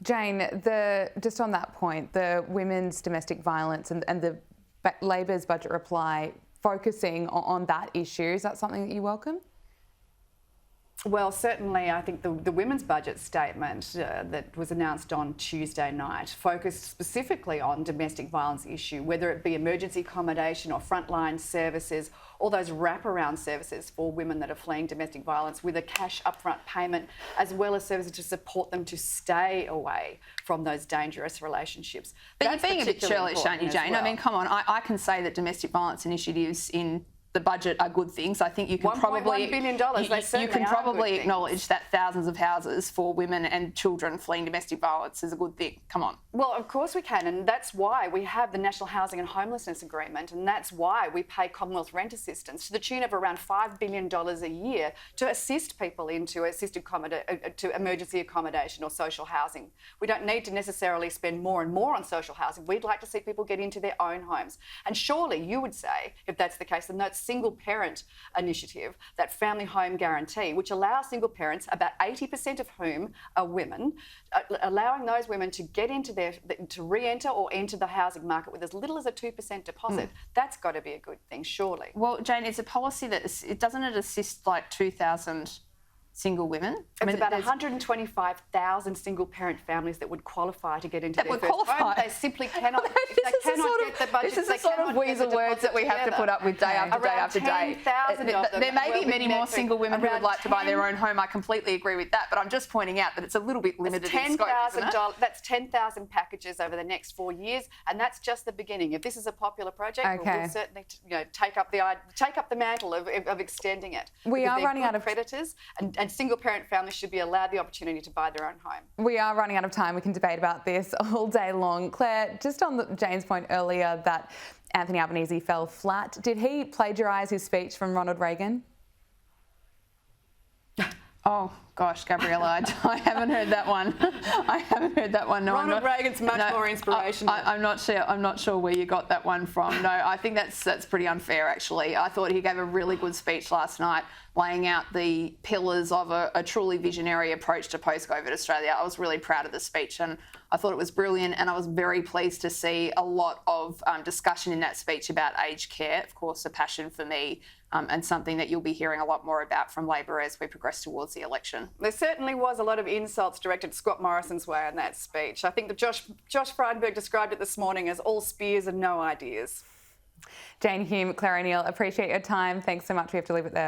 Jane, just on that point, the women's domestic violence and the Labor's budget reply focusing on that issue, is that something that you welcome? Well, certainly I think the women's budget statement that was announced on Tuesday night focused specifically on domestic violence issue, whether it be emergency accommodation or frontline services, all those wraparound services for women that are fleeing domestic violence with a cash upfront payment, as well as services to support them to stay away from those dangerous relationships. But you're being a bit churlish, aren't you, Jane? Well. I mean, come on, I can say that domestic violence initiatives in the budget are good things. I think you can probably $1.1 billion. You can probably acknowledge that thousands of houses for women and children fleeing domestic violence is a good thing. Come on. Well, of course we can, and that's why we have the National Housing and Homelessness Agreement, and that's why we pay Commonwealth rent assistance to the tune of around $5 billion a year to assist people into to emergency accommodation or social housing. We don't need to necessarily spend more and more on social housing. We'd like to see people get into their own homes. And surely you would say, if that's the case, then that's single parent initiative, that family home guarantee, which allows single parents, about 80% of whom are women, allowing those women to get into to re-enter or enter the housing market with as little as a 2% deposit. That's got to be a good thing, surely. Well, Jane, it's a policy that doesn't it assist like 2,000 single women? It's about 125,000 single-parent families that would qualify to get into their first home. They simply cannot. Get the budget. This is the sort of weasel words that we have to put up with day after day after day. There may be many more single women who would like to buy their own home. I completely agree with that, but I'm just pointing out that it's a little bit limited in scope, isn't it? That's 10,000 packages over the next 4 years, and that's just the beginning. If this is a popular project, we'll certainly take up the mantle of extending it. We are running out of predators, and single-parent families should be allowed the opportunity to buy their own home. We are running out of time. We can debate about this all day long. Claire, just on Jane's point earlier that Anthony Albanese fell flat, did he plagiarise his speech from Ronald Reagan? Oh, gosh, Gabriella, I haven't heard that one. I haven't heard that one. No, Ronald Reagan's much more inspirational. I'm not sure where you got that one from. No, I think that's pretty unfair, actually. I thought he gave a really good speech last night, laying out the pillars of a truly visionary approach to post-COVID Australia. I was really proud of the speech, and I thought it was brilliant, and I was very pleased to see a lot of discussion in that speech about aged care, of course, a passion for me, and something that you'll be hearing a lot more about from Labor as we progress towards the election. There certainly was a lot of insults directed Scott Morrison's way in that speech. I think that Josh Frydenberg described it this morning as all spears and no ideas. Jane Hume, Clare O'Neill, appreciate your time. Thanks so much. We have to leave it there.